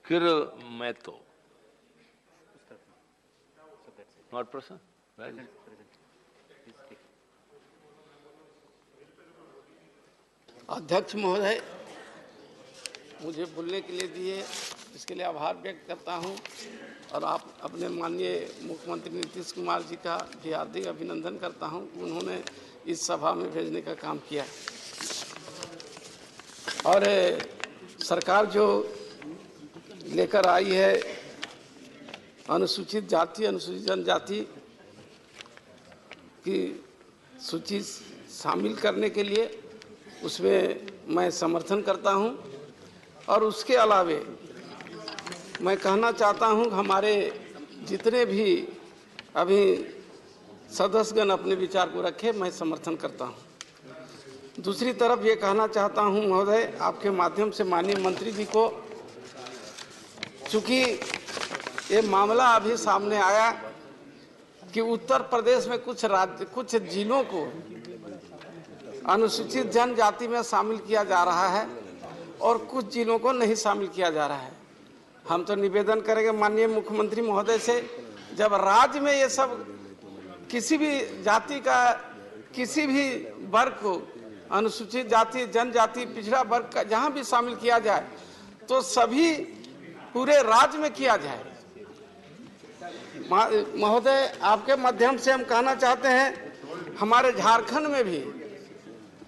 Kirametto. Not present? Right. अध्यक्ष महोदय, मुझे बोलने के लिए दिए, इसके लिए आभार व्यक्त करता हूं और आप अपने माननीय मुख्यमंत्री नीतीश कुमार जी का भी हार्दिक अभिनंदन करता हूं। उन्होंने इस सभा में भेजने का काम किया और सरकार जो लेकर आई है अनुसूचित जाति अनुसूचित जनजाति की सूची शामिल करने के लिए, उसमें मैं समर्थन करता हूं। और उसके अलावे मैं कहना चाहता हूं कि हमारे जितने भी अभी सदस्यगण अपने विचार को रखे, मैं समर्थन करता हूं। दूसरी तरफ ये कहना चाहता हूं महोदय, आपके माध्यम से माननीय मंत्री जी को, चूँकि ये मामला अभी सामने आया कि उत्तर प्रदेश में कुछ जिलों को अनुसूचित जनजाति में शामिल किया जा रहा है और कुछ जिलों को नहीं शामिल किया जा रहा है। हम तो निवेदन करेंगे माननीय मुख्यमंत्री महोदय से, जब राज्य में ये सब किसी भी जाति का किसी भी वर्ग को अनुसूचित जाति जनजाति पिछड़ा वर्ग का जहां भी शामिल किया जाए तो सभी पूरे राज्य में किया जाए। महोदय, आपके माध्यम से हम कहना चाहते हैं, हमारे झारखंड में भी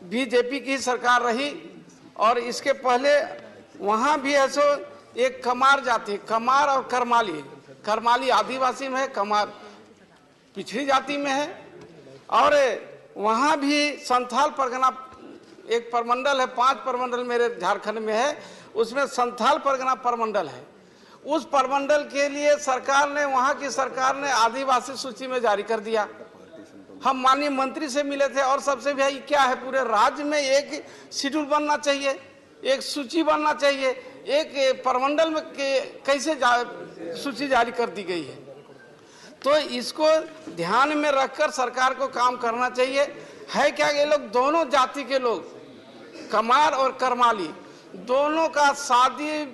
बीजेपी की सरकार रही और इसके पहले वहाँ भी ऐसो एक कमार जाति, कमार और करमाली आदिवासी में है, कमार पिछड़ी जाति में है। और वहाँ भी संथाल परगना एक परमंडल है, 5 परमंडल मेरे झारखंड में है, उसमें संथाल परगना परमंडल है। उस परमंडल के लिए सरकार ने, वहाँ की सरकार ने आदिवासी सूची में जारी कर दिया। हम माननीय मंत्री से मिले थे और सबसे भाई क्या है, पूरे राज्य में एक शेड्यूल बनना चाहिए, एक सूची बनना चाहिए, एक परमंडल में कैसे सूची जारी कर दी गई है। तो इसको ध्यान में रखकर सरकार को काम करना चाहिए। है क्या, ये लोग दोनों जाति के लोग, कमार और करमाली, दोनों का शादी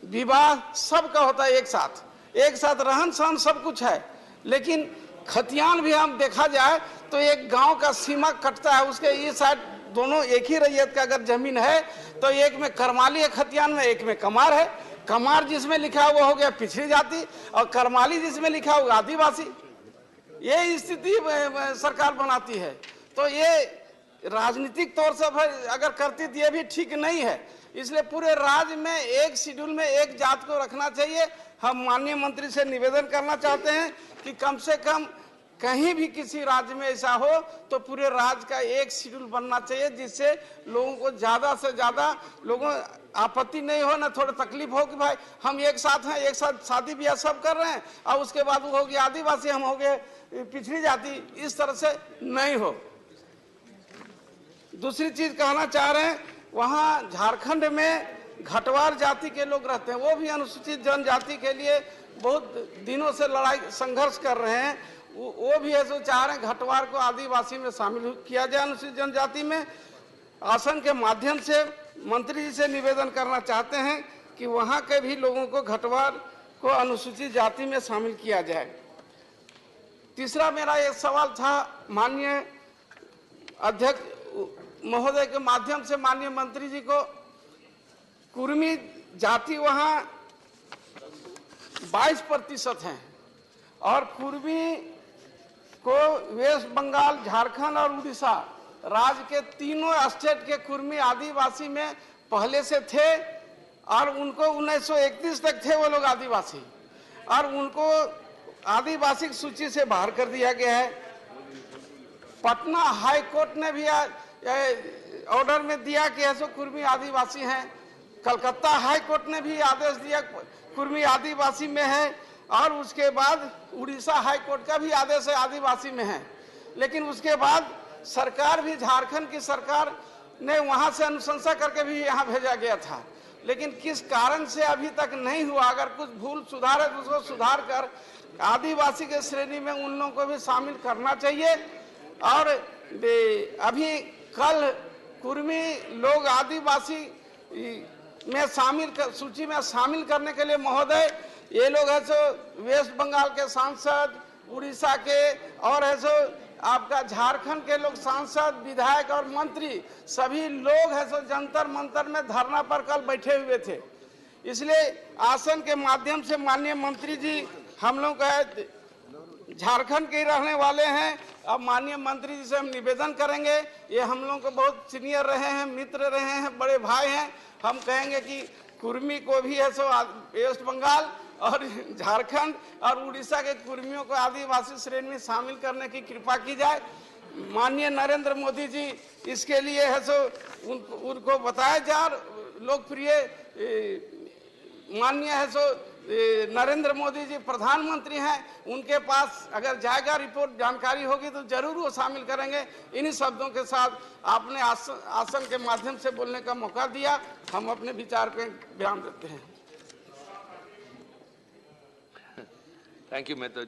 विवाह सबका होता है एक साथ रहन सहन सब कुछ है। लेकिन खतियान भी हम देखा जाए तो एक गांव का सीमा कटता है, उसके ये साइड दोनों एक ही रैयत का अगर जमीन है तो एक में करमाली है खतियान में, एक में कमार है। कमार जिसमें लिखा है वो हो गया पिछड़ी जाति और करमाली जिसमें लिखा होगा आदिवासी। ये स्थिति सरकार बनाती है। तो ये राजनीतिक तौर से अगर करती तो ये भी ठीक नहीं है। इसलिए पूरे राज्य में एक शेड्यूल में एक जात को रखना चाहिए। हम माननीय मंत्री से निवेदन करना चाहते हैं कि कम से कम कहीं भी किसी राज्य में ऐसा हो तो पूरे राज्य का एक शेड्यूल बनना चाहिए, जिससे लोगों को ज्यादा से ज्यादा लोगों आपत्ति नहीं हो, ना थोड़ा तकलीफ हो कि भाई हम एक साथ हैं, एक साथ शादी ब्याह सब कर रहे हैं और उसके बाद वो हो गया आदिवासी, हम हो गए पिछड़ी जाति, इस तरह से नहीं हो। दूसरी चीज कहना चाह रहे हैं, वहाँ झारखंड में घटवार जाति के लोग रहते हैं, वो भी अनुसूचित जनजाति के लिए बहुत दिनों से लड़ाई संघर्ष कर रहे हैं। वो भी ऐसा चाह रहे हैं घटवार को आदिवासी में शामिल किया जाए अनुसूचित जनजाति में। आसन के माध्यम से मंत्री जी से निवेदन करना चाहते हैं कि वहाँ के भी लोगों को घटवार को अनुसूचित जाति में शामिल किया जाए। तीसरा मेरा एक सवाल था माननीय अध्यक्ष महोदय के माध्यम से माननीय मंत्री जी को, कुर्मी जाति वहाँ 22% है और कुर्मी को वेस्ट बंगाल, झारखंड और उड़ीसा राज्य के तीनों स्टेट के कुर्मी आदिवासी में पहले से थे और उनको 1931 तक थे वो लोग आदिवासी, और उनको आदिवासी सूची से बाहर कर दिया गया है। पटना हाई कोर्ट ने भी ऑर्डर में दिया कि ऐसे कुर्मी आदिवासी हैं। कलकत्ता हाई कोर्ट ने भी आदेश दिया कुर्मी आदिवासी में है, और उसके बाद उड़ीसा हाई कोर्ट का भी आदेश है आदिवासी में है। लेकिन उसके बाद सरकार भी, झारखंड की सरकार ने वहां से अनुशंसा करके भी यहाँ भेजा गया था, लेकिन किस कारण से अभी तक नहीं हुआ। अगर कुछ भूल सुधार है तो उसको सुधार कर आदिवासी के श्रेणी में उन लोगों को भी शामिल करना चाहिए। और अभी कल कुर्मी लोग आदिवासी सूची में शामिल करने के लिए महोदय, ये लोग है सो वेस्ट बंगाल के सांसद, उड़ीसा के और है सो आपका झारखंड के लोग सांसद, विधायक और मंत्री सभी लोग है सो जंतर मंतर में धरना पर कल बैठे हुए थे। इसलिए आसन के माध्यम से माननीय मंत्री जी, हम लोग का झारखंड के रहने वाले हैं, अब माननीय मंत्री जी से हम निवेदन करेंगे, ये हम लोग को बहुत सीनियर रहे हैं, मित्र रहे हैं, बड़े भाई हैं, हम कहेंगे कि कुर्मी को भी है सो वेस्ट बंगाल और झारखंड और उड़ीसा के कुर्मियों को आदिवासी श्रेणी में शामिल करने की कृपा की जाए। माननीय नरेंद्र मोदी जी इसके लिए है सो उनको बताया जा, लोकप्रिय माननीय है सो नरेंद्र मोदी जी प्रधानमंत्री हैं, उनके पास अगर जाएगा रिपोर्ट जानकारी होगी तो जरूर वो शामिल करेंगे। इन्हीं शब्दों के साथ आपने आसन के माध्यम से बोलने का मौका दिया, हम अपने विचार पे बयान देते हैं। Thank you. मैं तो